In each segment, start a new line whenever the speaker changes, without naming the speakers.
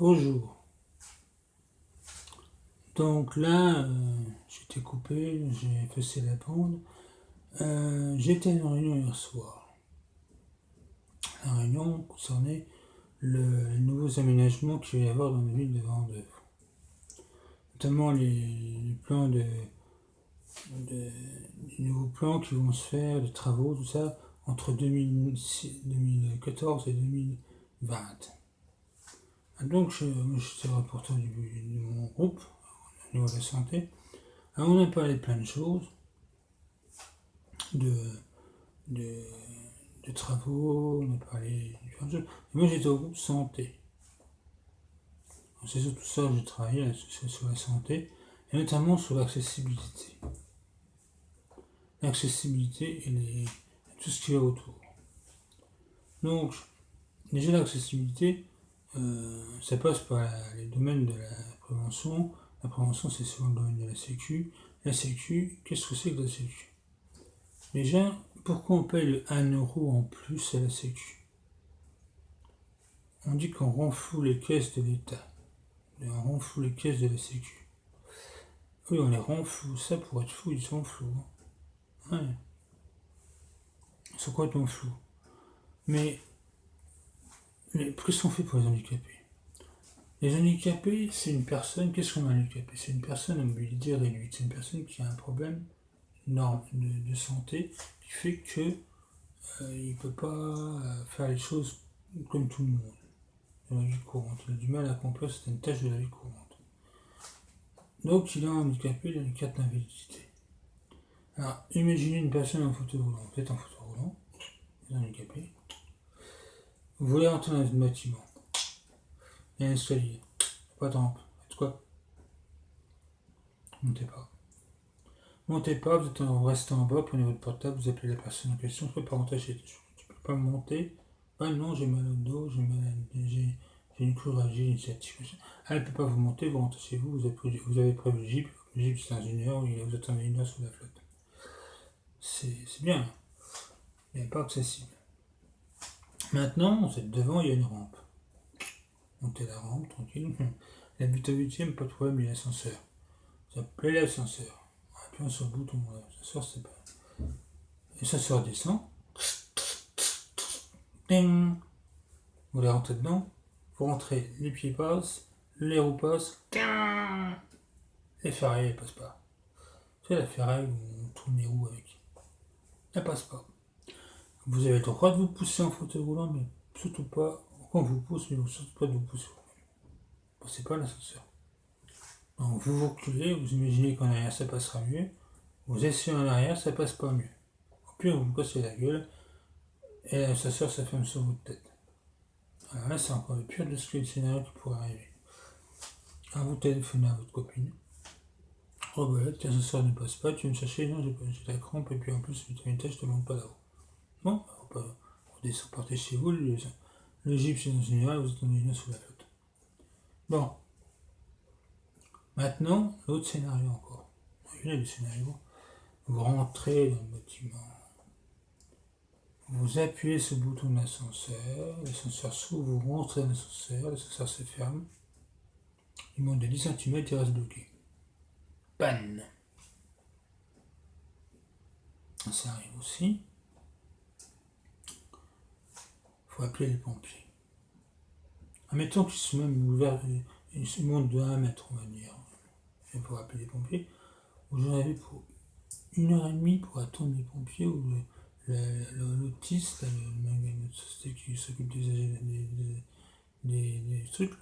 Bonjour. Donc là, j'étais coupé, j'ai effacé la bande. J'étais à une réunion hier soir. La réunion concernait les nouveaux aménagements qu'il va y avoir dans la ville de Vendeuvre. Notamment les plans les nouveaux plans qui vont se faire, les travaux, tout ça, entre 2014 et 2020. Donc, moi, j'étais le rapporteur de mon groupe, au niveau de la santé. Alors, on a parlé de plein de choses, de, de, de travaux, on a parlé de plein de choses. Et moi, j'étais au groupe santé. C'est surtout ça que j'ai travaillé, sur la santé, et notamment sur l'accessibilité. L'accessibilité et tout ce qui est autour. Donc, déjà, l'accessibilité, ça passe par les domaines de la prévention. La prévention, c'est souvent le domaine de la sécu. La sécu, qu'est-ce que c'est que la sécu? Déjà, pourquoi on paye le 1 euro en plus à la sécu? On dit qu'on rend fou les caisses de l'État. On rend fou les caisses de la sécu. Oui, on les rend fous. Ça, pour être fou, ils sont flous. Ouais. Ils sont complètement flous. Mais, qu'est-ce qu'on fait pour les handicapés? Les handicapés, c'est une personne. Qu'est-ce qu'on a handicapé? C'est une personne à mobilité réduite. C'est une personne qui a un problème de santé qui fait que il ne peut pas faire les choses comme tout le monde dans la vie courante. Il a du mal à accomplir certaines tâches de la vie courante. Donc il a un handicapé, il a une carte d'invalidité. Alors imaginez une personne en fauteuil roulant. Vous êtes en fauteuil roulant, vous êtes handicapé. Vous voulez entrer dans un bâtiment. Il y a un escalier, pas de rampe. Faites quoi? Montez pas. Montez pas, vous restez en bas, prenez votre portable, vous appelez la personne en question, je peux pas rentrer chez toi. Tu peux pas monter. Ah non, j'ai mal au dos, j'ai une courage, une sciatique. Elle ne peut pas vous monter, vous rentrez chez vous, vous avez prévu le Jeep. Le Jeep c'est un ingénieur, vous attendez une heure sous la flotte. C'est bien, mais pas accessible. Maintenant, vous êtes devant, il y a une rampe. Montez la rampe, tranquille. La butte à 8ème, pas de problème, il y a l'ascenseur. Vous appelez l'ascenseur. Appuyez sur le bouton, l'ascenseur c'est pas. L'ascenseur descend. Ding. Vous voulez rentrer dedans, vous rentrez, les pieds passent, les roues passent, les ferrailles elles passent pas. C'est la ferraille où on tourne les roues avec. Elle passe pas. Vous avez le droit de vous pousser en fauteuil roulant, mais surtout pas, quand on vous pousse, mais surtout pas de vous pousser. C'est pas l'ascenseur. Donc vous vous reculez, vous imaginez qu'en arrière ça passera mieux, vous essayez en arrière, ça passe pas mieux. Au pire, vous vous cassez la gueule, et l'ascenseur ça ferme sur votre tête. Alors là, c'est encore le pire de ce que le scénario qui pourrait arriver. Alors vous téléphonez à votre copine. Oh bah là, l'ascenseur ne passe pas, tu veux me chercher? Non, j'ai la crampe, et puis en plus, vitamine T, je te monte pas là-haut. Bon, vous partez chez vous, le Jeep c'est dans une heure, vous attendez une heure sous la flotte. Bon. Maintenant, l'autre scénario encore. Il y a des scénarios. Vous rentrez dans le bâtiment. Vous appuyez sur le bouton de l'ascenseur s'ouvre, vous rentrez dans l'ascenseur se ferme. Il monte de 10 cm, il reste bloqué. Panne. Ça arrive aussi. Il faut appeler les pompiers. Admettons qu'ils sont même ouverts, ils se montent de 1 mètre, on va dire. Il faut appeler les pompiers. Vous en avez pour 1h30 pour attendre les pompiers ou l'autiste, la société qui s'occupe des trucs,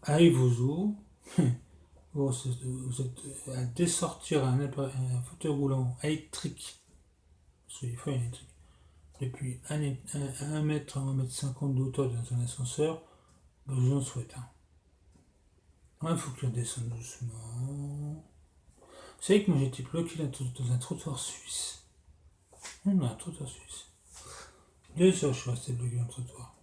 arrive vous ouvre. Vous êtes à dessortir un fauteuil roulant électrique, parce qu'il faut un électrique, depuis 1 mètre à 1,50 m de hauteur dans un ascenseur, ben, je vous en souhaite un. Il faut qu'il redescende doucement. Vous savez que moi j'étais bloqué dans un trottoir suisse. Dans un trottoir suisse. 2 heures je suis resté bloqué dans le trottoir.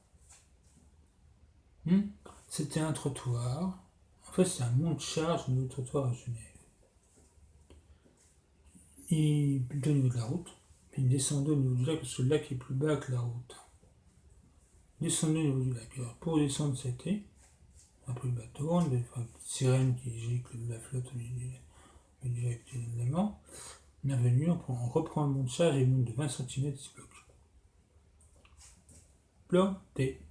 C'était un trottoir. En fait, c'est un monte-charge au niveau du trottoir à Genève. Il était au niveau de la route, puis il descendait au niveau du lac, parce que le lac est plus bas que la route. descendez au niveau du lac. Alors, pour descendre, c'était un peu le bateau, une sirène qui gicle de la flotte au milieu du lac des éléments. Bienvenue, on reprend le mont de charge et monte de 20 cm de bloc. Planté.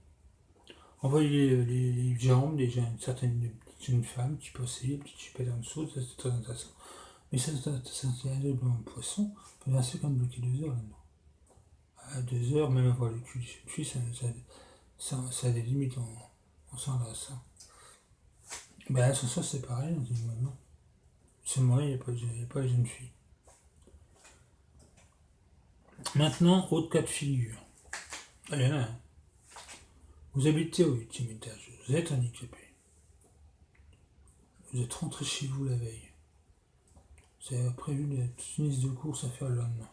Envoyez les jambes, déjà une certaine jeune femme qui possédait une petite chupette en dessous, ça c'est très intéressant. Mais ça c'est un blanc de poisson, on peut rester comme bloqué 2 heures là-dedans. À 2 heures, même avoir le cul du ça a des limites, on s'enlace. Ben ce soir c'est pareil, on dit maintenant. C'est moi, il n'y a pas les jeunes filles. Maintenant, autre cas de figure. Il y en a un. Vous habitez au 8e étage, vous êtes handicapé. Vous êtes rentré chez vous la veille. Vous avez prévu toute une liste de courses à faire le lendemain.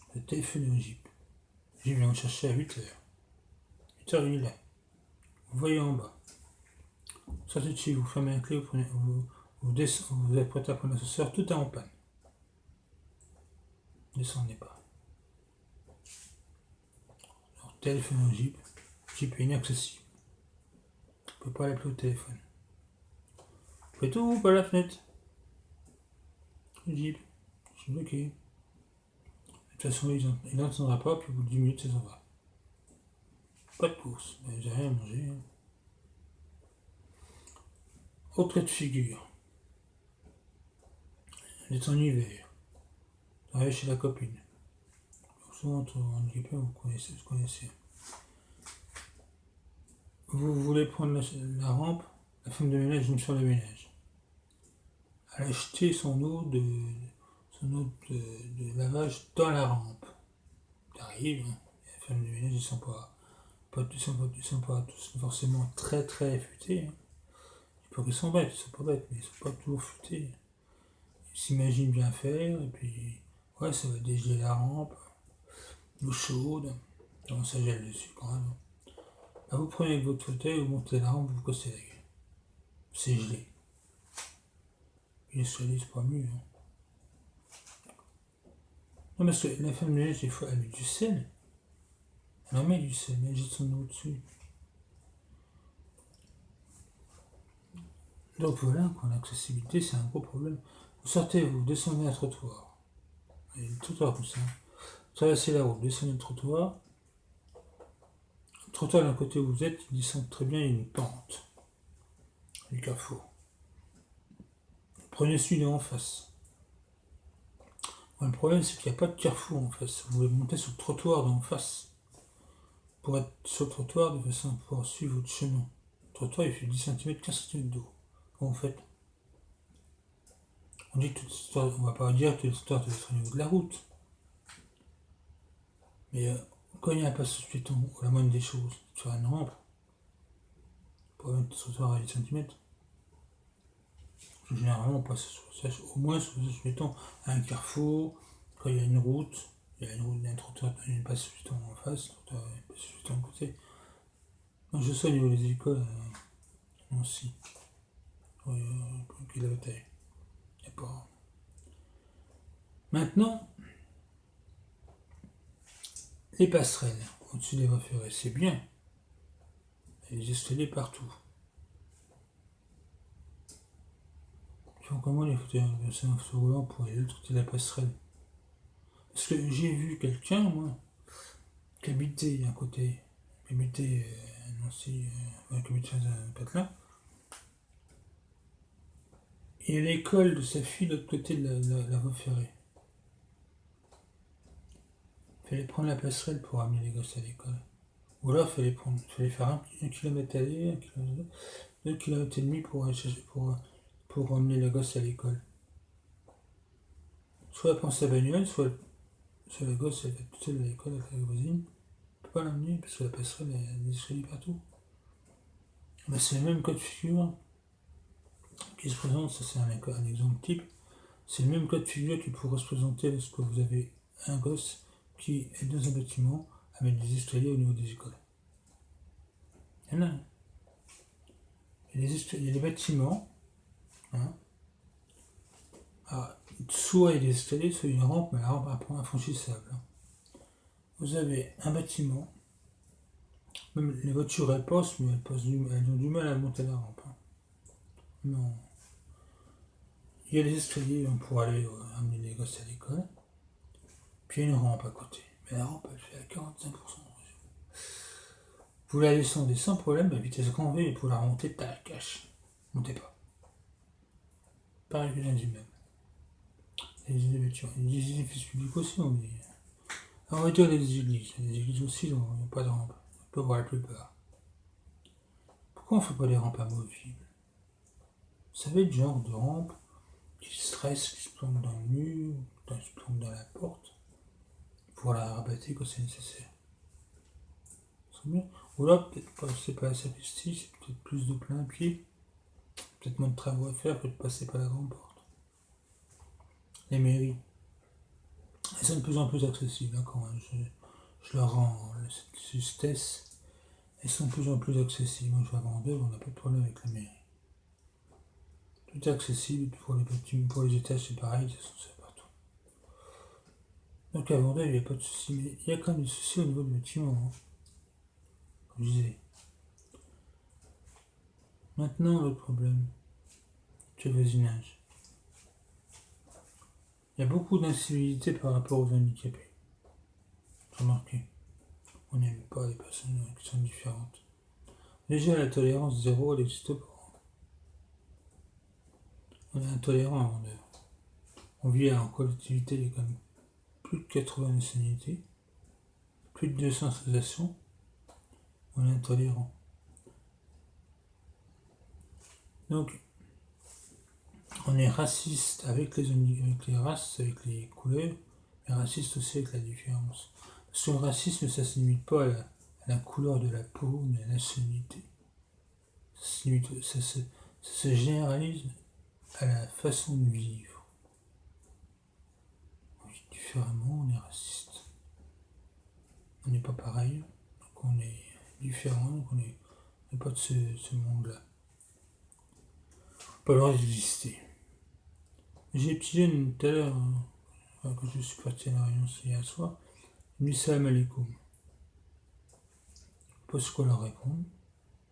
Vous êtes téléphoné au Jeep. Le Jeep vient vous chercher à 8h. 8h, il est là. Vous voyez en bas. Sortez de chez vous, fermez la clé, vous êtes prêt à prendre l'ascenseur, tout est en panne. Descendez pas. Alors, téléphone au Jeep. Le Jeep est inaccessible. On ne peut pas l'appeler au téléphone. Vous faites tout par la fenêtre. Le Jeep. Je suis bloqué. De toute façon, il n'entendra pas, puis au bout de 10 minutes, ça s'en va. Pas de course, j'ai rien à manger. Hein. Autre cas de figure. Vous êtes en hiver. Vous arrivez chez la copine. Souvent, entre handicapés, vous connaissez. Vous voulez prendre la rampe, la femme de ménage vient sur le ménage. Elle a jeté son eau de lavage dans la rampe. T'arrives, hein, la femme de ménage, ils sont pas tous forcément très très futés. Hein. Ils sont bêtes, ils sont pas bêtes, mais ils sont pas toujours futés. Ils s'imaginent bien faire, et puis ouais, ça va dégeler la rampe, l'eau chaude, donc ça gèle dessus quand même. Là, vous prenez avec votre fauteuil, vous montez la rampe, vous cassez la gueule. C'est gelé. Et les soignés, c'est pas mieux. Hein. Non, parce que la femme de ménage, des fois, elle met du sel. Elle en met du sel, mais elle jette son eau dessus. Donc voilà, l'accessibilité, c'est un gros problème. Vous sortez, vous descendez un trottoir. Il y a un trottoir comme ça. Traversez la route, descendez le trottoir. Le trottoir d'un côté où vous êtes, il descend très bien, il y a une pente. Du carrefour. Prenez celui-là en face. Bon, le problème, c'est qu'il n'y a pas de carrefour en face. Vous voulez monter sur le trottoir d'en face. Pour être sur le trottoir, de façon à pouvoir suivre votre chemin. Le trottoir, il fait 10 cm, 15 cm d'eau. Comment vous faites? On dit que toute histoire, on va pas dire que toute l'histoire doit être au niveau de la route. Mais quand il y a un passage piéton, ou la moindre des choses, sur une rampe, pour mettre le trottoir à 10 cm, généralement on passe au moins sur le passage piéton à un carrefour, quand il y a une route, il y a un trottoir, une passage piéton en face, un passage piéton à côté. Moi je sais au niveau des écoles, aussi, puis la bataille. Il n'y a pas. Maintenant, les passerelles au-dessus des voies ferrées, c'est bien. Et les escaliers partout. Ils font comment les fauteuils inversés en fauteuil roulant pour aller de l'autre côté de la passerelle? Parce que j'ai vu quelqu'un, moi, qui habitait à côté, qui habitait Nancy, qui habitait un patelin, et l'école de sa fille de l'autre côté de la voie ferrée. Il fallait prendre la passerelle pour amener les gosses à l'école. Ou alors il fallait faire 1 km aller, 1 km, 2 km et demi pour emmener les gosses à l'école. Soit elle prend sa bagnole, soit la gosse elle va toute seule à l'école avec la voisine. On peut pas l'emmener parce que la passerelle elle a des escaliers partout. Ben, c'est le même cas de figure qui se présente, ça c'est un exemple type. C'est le même cas de figure qui pourrait se présenter lorsque vous avez un gosse qui est dans un bâtiment avec des escaliers au niveau des écoles. Il y en a un. Il y a des bâtiments. Hein. Alors, soit il y a des escaliers, soit une rampe, mais la rampe est infranchissable. Hein. Vous avez un bâtiment Même les voitures, elles passent, mais elles ont du mal à monter la rampe. Hein. Non. Il y a des escaliers pour aller amener les gosses à l'école. Puis il y a une rampe à côté. Mais la rampe, elle fait à 45%. Vous la descendez sans problème à vitesse grand V et pour la remonter, tac, cache. Montez pas. Pareil que les immeubles. Les voitures. Les édifices publics aussi, on dit. On va dire les églises. Les églises aussi, il n'y a pas de rampe. On peut voir la plupart. Pourquoi on ne fait pas des rampes amovibles? Vous savez, le genre de rampe qui stresse, qui se plante dans le mur, qui se plante dans la porte, pour la rabattre quand c'est nécessaire. C'est bien. Ou là, peut-être pas, c'est pas la sacristie, c'est peut-être plus de plein pied, peut-être moins de travaux à faire que de passer par la grande porte. Les mairies, elles sont de plus en plus accessibles, hein, quand même. Je leur rends cette justesse. Elles sont de plus en plus accessibles. Moi, je vais à Vendeuve, on n'a pas de problème avec la mairie. Tout est accessible, pour les bâtiments, pour les étages, c'est pareil, c'est partout. Donc à Vendeuve, il n'y a pas de soucis, mais il y a quand même des soucis au niveau du bâtiment. Hein. Comme je disais. Maintenant, le problème, c'est le voisinage. Il y a beaucoup d'incivilité par rapport aux handicapés. Remarquez, on n'aime pas les personnes qui sont différentes. Déjà, la tolérance zéro, elle n'existe pas. On est intolérant à Vendeuve. On vit en collectivité, il y a quand même plus de 80 nationalités, plus de 200 associations. On est intolérant. Donc, on est raciste avec les races, avec les couleurs, mais raciste aussi avec la différence. Parce que le racisme, ça ne se limite pas à la couleur de la peau, ni à la nationalité. Ça se généralise à la façon de vivre. On vit différemment, on est raciste. On n'est pas pareil, donc on est différent, donc on n'est pas de ce monde-là. Pas le droit d'exister. J'ai des petits jeunes tout à l'heure, que je suis parti à la réunion hier soir, ils me disent salam alaikum. Pas ce qu'on leur répond.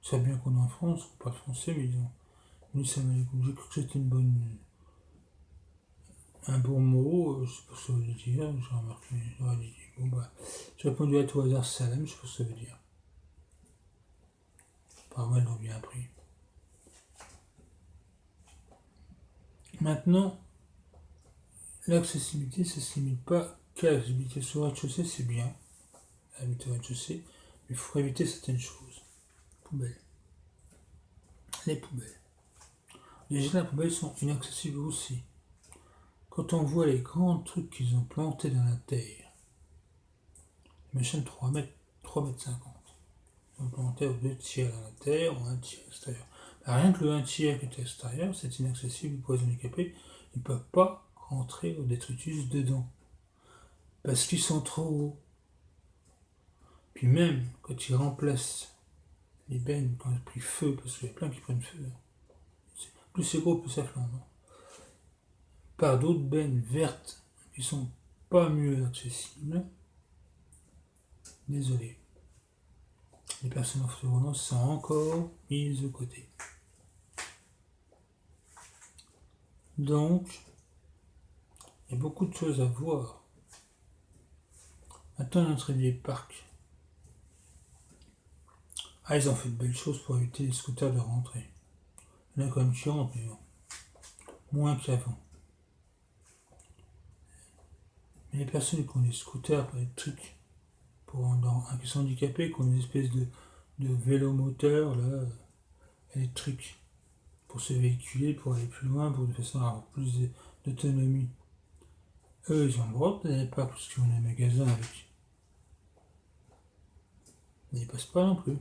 Ils savent bien qu'on est en France, on parle français, mais ils ont dit salam alaikum. J'ai cru que c'était un bon mot, je sais pas ce que ça veut dire, j'ai remarqué, j'aurais dit, bon bah, j'ai répondu à tout hasard salam, je sais pas ce que ça veut dire. Apparemment, ils l'ont bien appris. Maintenant, l'accessibilité, ça ne se limite pas qu'à l'accessibilité sur le rez-de-chaussée, c'est bien, habiter au rez-de-chaussée, mais il faut éviter certaines choses. Poubelles. Les poubelles. Déjà, les poubelles sont inaccessibles aussi. Quand on voit les grands trucs qu'ils ont plantés dans la terre, les machines de 3 mètres 50. Ils ont planté 2 tiers dans la terre ou 1 tiers à l'extérieur. Rien que le 1 tiers qui est à l'extérieur, c'est inaccessible pour les handicapés. Ils ne peuvent pas rentrer au détritus dedans. Parce qu'ils sont trop hauts. Puis même quand ils remplacent les bennes, quand ils ont pris feu, parce qu'il y a plein qui prennent feu, plus c'est gros, plus ça flambe. Par d'autres bennes vertes qui sont pas mieux accessibles. Désolé. Les personnes en fauteuil roulant sont encore mises de côté. Donc, il y a beaucoup de choses à voir. Maintenant, l'entrée des parcs. Ah, ils ont fait de belles choses pour éviter les scooters de rentrer. Il y en a quand même qui rentrent, mais bon. Moins qu'avant. Mais les personnes qui ont des scooters, des trucs, qui sont handicapés, qui ont des espèces de vélomoteurs, là, et des trucs pour se véhiculer, pour aller plus loin, pour de façon à avoir plus d'autonomie. Eux, ils ont le droit d'aller pas parce qu'ils ont des magasins avec. Ils n'y passent pas non plus.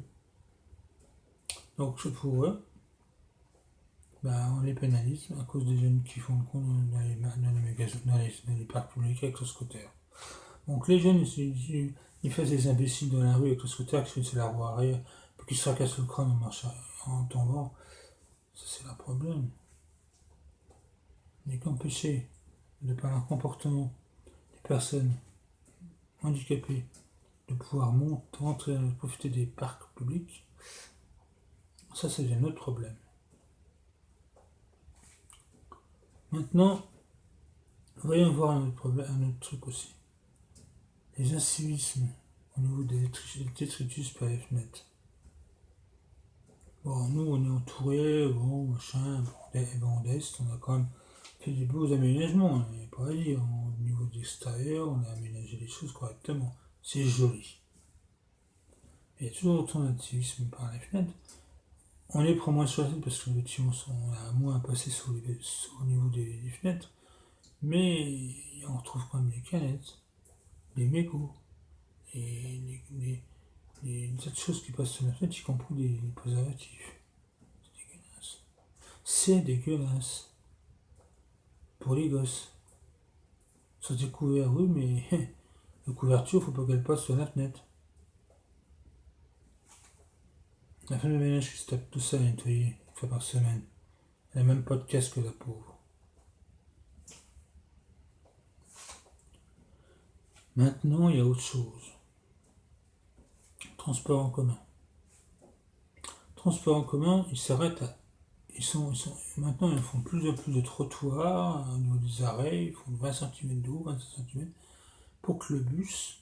Donc, pour eux, on les pénalise à cause des jeunes qui font le con dans les magasins, dans les parcs publics avec le scooter. Donc, les jeunes, ils font des imbéciles dans la rue avec le scooter qui fait la roue arrière, puis qui se fracassent le crâne en tombant. Ça, c'est leur problème. Il n'est qu'empêché de par leur comportement des personnes handicapées de pouvoir rentrer, profiter des parcs publics, ça c'est un autre problème. Maintenant, voyons voir un autre truc aussi. Les incivismes au niveau des détritus par les fenêtres. Bon, nous on est entouré, bon, machin, Vendeste, on a quand même fait des beaux aménagements, on n'est pas à dire. Au niveau de l'extérieur, on a aménagé les choses correctement. C'est joli. Il y a toujours autant d'incivisme par les fenêtres. On les prend moins sur la tête parce que les bâtiments sont moins à passer au niveau des fenêtres. Mais on retrouve quand même des canettes, des mégots, et des tas de choses qui passent sur la fenêtre, y compris des préservatifs. C'est dégueulasse. C'est dégueulasse. Pour les gosses. Ça c'est couvert, oui, mais la couverture, faut pas qu'elle passe sur la fenêtre. La femme de ménage qui se tape tout ça à nettoyer une fois par semaine. Elle n'a même pas de casque, la pauvre. Maintenant, il y a autre chose. Transport en commun. Transport en commun, ils s'arrêtent à. Maintenant, ils font plus en plus de trottoirs au niveau des arrêts. Ils font 20 cm de haut, 25 cm, pour que le bus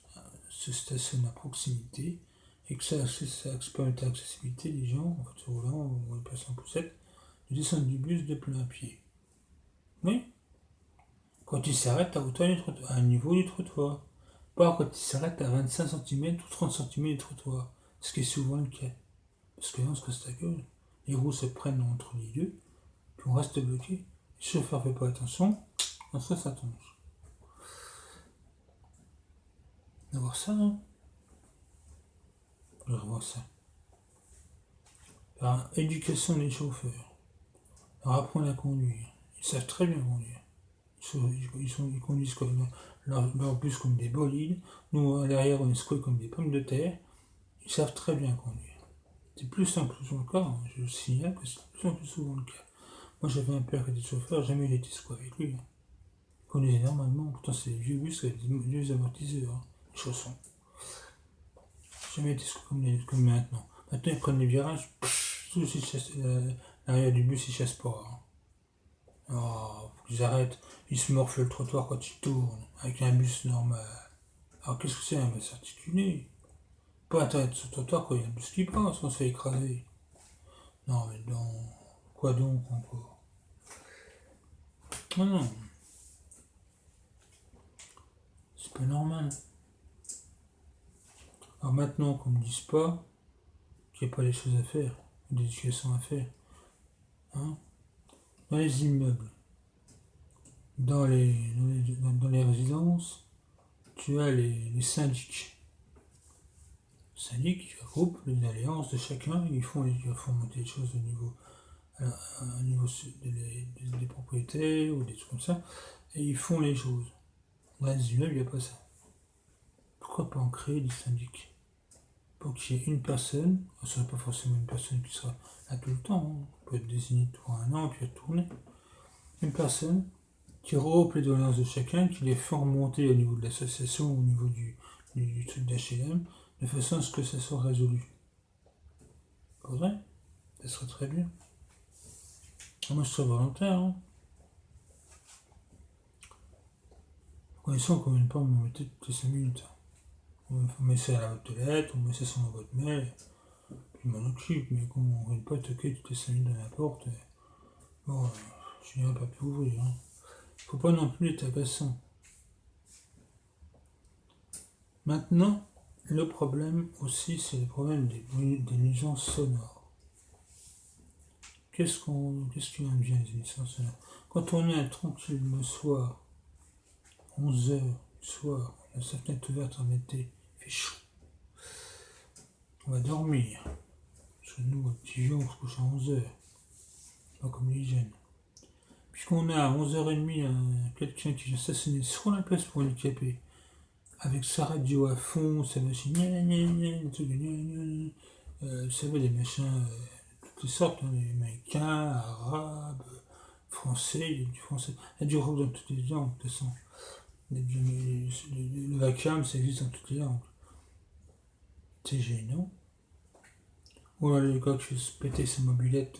se stationne à proximité et que ça permette l'accessibilité des gens, en fait, roulant ou les personnes en poussette, de descendre du bus de plein pied. Oui. Quand ils s'arrêtent à hauteur du trottoir, à un niveau du trottoir. Pas quand ils s'arrêtent à 25 cm ou 30 cm du trottoir, ce qui est souvent le cas. Parce que là, on se casse la gueule. Les roues se prennent entre les deux, puis on reste bloqué. Le chauffeur ne fait pas attention, on se ça tombe. On va voir ça, hein. On va voir ça. Alors, éducation des chauffeurs. Alors, apprendre à conduire. Ils savent très bien conduire. Ils conduisent comme leur bus comme des bolides. Nous, à l'arrière, on est secoués comme des pommes de terre. Ils savent très bien conduire. C'est plus en plus souvent le cas. Je signale que c'est plus en plus souvent le cas. Moi, j'avais un père qui était chauffeur, jamais il était secoué avec lui. Il conduisait normalement. Pourtant, c'est des vieux bus avec des vieux amortisseurs, des chaussons. Jamais été secoué comme maintenant. Maintenant, ils prennent les virages. L'arrière du bus, ils chassent pas. Hein. Oh, faut qu'ils arrêtent. Ils se morflent le trottoir quand ils tournent, avec un bus normal. Alors qu'est-ce que c'est un bus articulé? Pas intérêt sur le trottoir quand il y a un bus qui passe, on se fait écraser. Non mais non. Quoi donc encore? Non, non. C'est pas normal. Alors maintenant qu'on me dise pas qu'il n'y a pas des choses à faire, des éducations à faire. Hein? Dans les immeubles, dans les résidences, tu as les syndics. Les syndics qui regroupent les alliances de chacun, ils font monter les choses au niveau des propriétaires ou des trucs comme ça, et ils font les choses. Dans les immeubles, il n'y a pas ça. Pourquoi pas en créer des syndics? Pour qu'il y ait une personne, ce ne sera pas forcément une personne qui sera là tout le temps, hein. On peut être désigné pour un an et puis retourner. Une personne qui regroupe les doléances de chacun, qui les fait remonter au niveau de l'association, au niveau du truc d'HLM, de façon à ce que ça soit résolu. Pas vrai? Ça serait très bien. Moi, je serais volontaire. Hein. Connaissant qu'on ne pas me mettre toutes les 5 minutes. On met ça à la boîte de lettres, on met ça sur ma boîte mail, puis je m'en occupe, mais qu'on ne vienne pas toquer toutes les 5 minutes dans la porte. Bon, je n'irai pas plus ouvrir. Hein. Faut pas non plus être agaçant. Maintenant, le problème aussi, c'est le problème des nuisances sonores. Qu'est-ce qui en devient des nuisances sonores? Quand on est tranquille le soir, 11h du soir, on a sa fenêtre ouverte en été, il fait chaud. On va dormir. Parce que nous, petit vieux, on se couche à 11h. Pas comme l'hygiène. Puisqu'on a à 11h30 quelqu'un qui vient stationner sur la place pour handicapés, avec sa radio à fond, sa machine, vous savez, les machins, toutes les sortes, hein, les américains, arabes, français, il y a du français, il y a du rock dans toutes les langues, de toute façon. Le vacuum, ça existe dans toutes les langues. C'est gênant. Ou alors le gars qui se pétait sa mobilette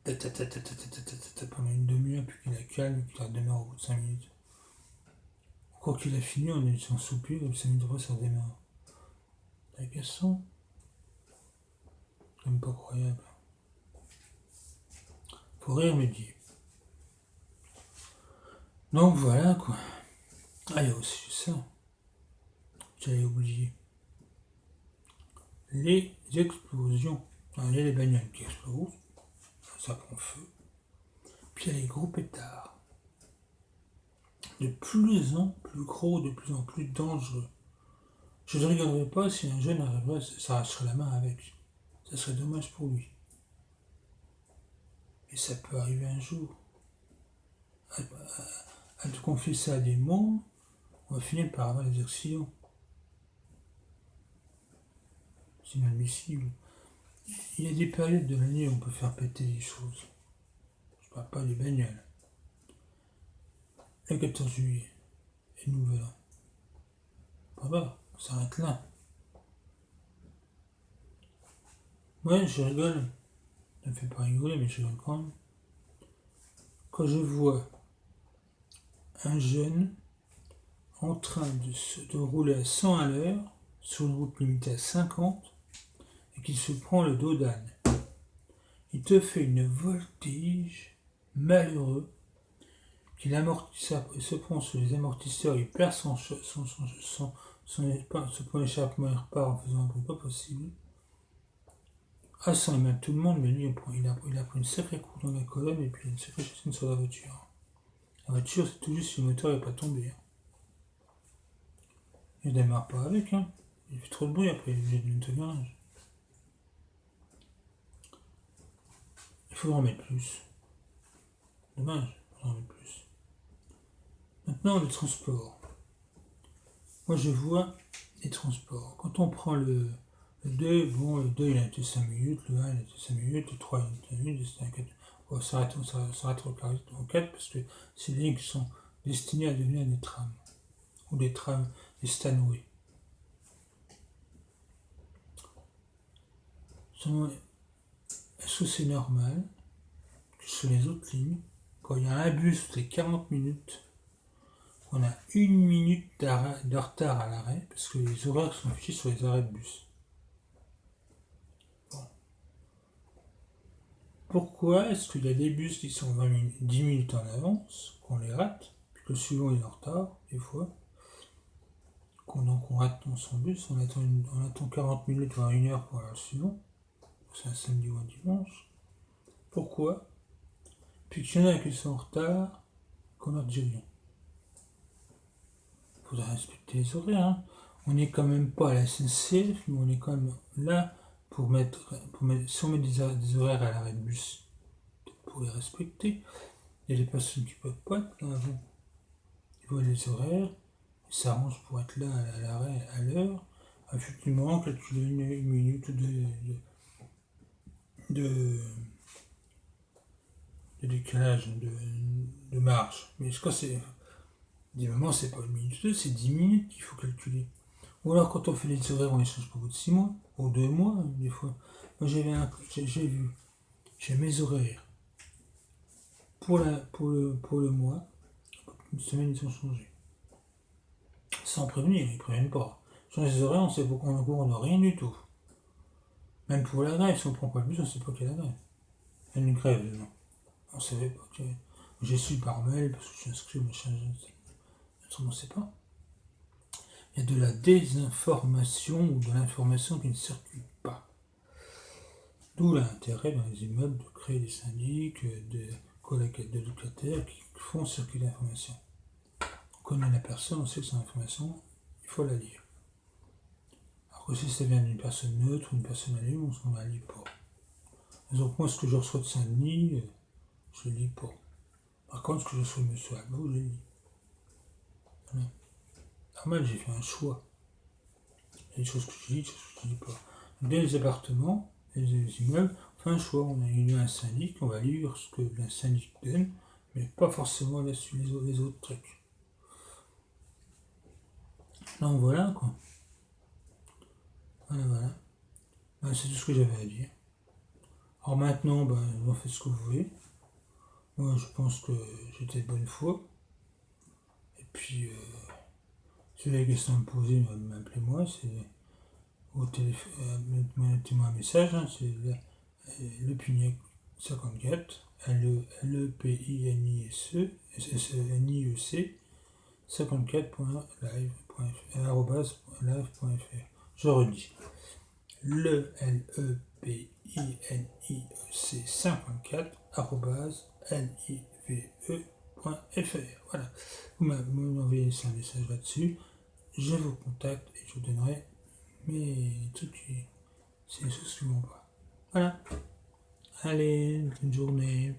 pendant une demi-heure, puis qu'il la calme, et qu'il la redémarre au bout de 5 minutes. Quand il a fini, on est sans soupir, et 5 minutes après, ça redémarre. C'est agaçant. C'est même pas croyable. Faut rien remédier. Donc voilà quoi. Ah, il y a aussi ça. J'avais oublié. Les explosions. Alors, il y a les bagnoles qui explosent. Ça prend feu. Puis il y a les gros pétards. De plus en plus gros, de plus en plus dangereux. Je ne regarderais pas si un jeune arriverait à s'arracherait la main avec. Ça serait dommage pour lui. Et ça peut arriver un jour. À te confier ça à des mômes, on va finir par avoir des accidents. C'est inadmissible. Il y a des périodes de l'année où on peut faire péter des choses. Je parle pas des bagnoles. Le 14 juillet et le Nouvel An. Pas bas, on s'arrête là. Ouais, je rigole. Ça me fait pas rigoler, mais je rigole quand même. Quand je vois un jeune en train de rouler à 100 à l'heure sur une route limitée à 50 et qu'il se prend le dos d'âne. Il te fait une voltige malheureux qu'il se prend sur les amortisseurs, il perd son échappement et repart en faisant un bruit pas possible. Ah, ça emmène tout le monde, mais lui, il a pris une sacrée coup dans la colonne et puis une sacrée chasine sur la voiture. La voiture, c'est tout juste si le moteur n'est pas tombé. Il ne démarre pas avec, hein. Il fait trop de bruit après, il est obligé de mettre au garage. Il faudra en mettre plus. Dommage, il faudra en mettre plus. Maintenant, le transport. Moi, je vois les transports. Quand on prend le 2, bon, le 2, il a été 5 minutes, le 1, il a été 5 minutes, le 3, il a été 5 minutes, le 5, 4. On s'arrête au 4 parce que c'est des lignes qui sont destinées à devenir des trams. Ou des trams, des Stanway. Est-ce que c'est normal que sur les autres lignes, quand il y a un bus toutes les 40 minutes, on a 1 minute de retard à l'arrêt, parce que les horaires sont affichés sur les arrêts de bus. Bon. Pourquoi est-ce qu'il y a des bus qui sont 10 minutes en avance, qu'on les rate, puis que le suivant est en retard, des fois, qu'on rate son bus, on attend 40 minutes, voire 1 heure pour aller au suivant, c'est un samedi ou un dimanche. Pourquoi? Puis qu'il y en a qui sont en retard, qu'on leur dit rien. Il faudrait respecter les horaires. Hein. On n'est quand même pas à la SNCF, mais on est quand même là pour mettre si on met des horaires à l'arrêt de bus, pour les respecter. Il y a des personnes qui ne peuvent pas être là avant. Ils voient les horaires, ils s'arrangent pour être là à l'arrêt à l'heure, effectivement calculer une minute de décalage, de marge. Mais je crois que c'est. Des moments, c'est pas 1 minute, c'est 10 minutes qu'il faut calculer. Ou alors, quand on fait les horaires, on les change pas au bout de 6 mois, ou 2 mois, des fois. Moi, j'ai mes horaires pour le mois. Une semaine, ils sont changés. Sans prévenir, ils préviennent pas. Changer les horaires, on sait pas on n'a rien du tout. Même pour la grève, si on prend pas le bus, on sait pas qu'il y a la grève. Il y a une grève, non. On savait pas que. J'ai su par mail, parce que je suis inscrit, machin, on ne sait pas. Il y a de la désinformation ou de l'information qui ne circule pas. D'où l'intérêt dans les immeubles de créer des syndics, de collègues de locataires qui font circuler l'information. On connaît la personne, on sait que c'est l'information, il faut la lire. Alors que si ça vient d'une personne neutre ou une personne anonyme, on ne la lit pas. Donc moi, ce que je reçois de Saint-Denis, je ne lis pas. Par contre, ce que je reçois de M. Albo, je lis. Voilà. Normal, j'ai fait un choix. Il y a des choses que je lis, des choses que je ne lis pas. Dans les appartements, les immeubles, on fait un choix. On a eu un syndic, on va lire ce que le syndic donne, mais pas forcément les autres trucs. Donc voilà quoi. Voilà. Ben, c'est tout ce que j'avais à dire. Alors maintenant, vous en faites ce que vous voulez. Moi, je pense que j'étais de bonne foi. Et puis, si vous avez des questions à me poser, m'appelez-moi. C'est au téléphone, mettez-moi un message. Hein, c'est le Pignac 54, L-E-P-I-N-I-S-E, S-S-E-N-I-E-C, 54.live.fr. Je redis. Le L-E-P-I-N-I-E-C 54 live.fr. Voilà. Vous m'envoyez un message là-dessus. Je vous contacte et je vous donnerai mes trucs. C'est les choses qui vont pas. Voilà. Allez, bonne journée.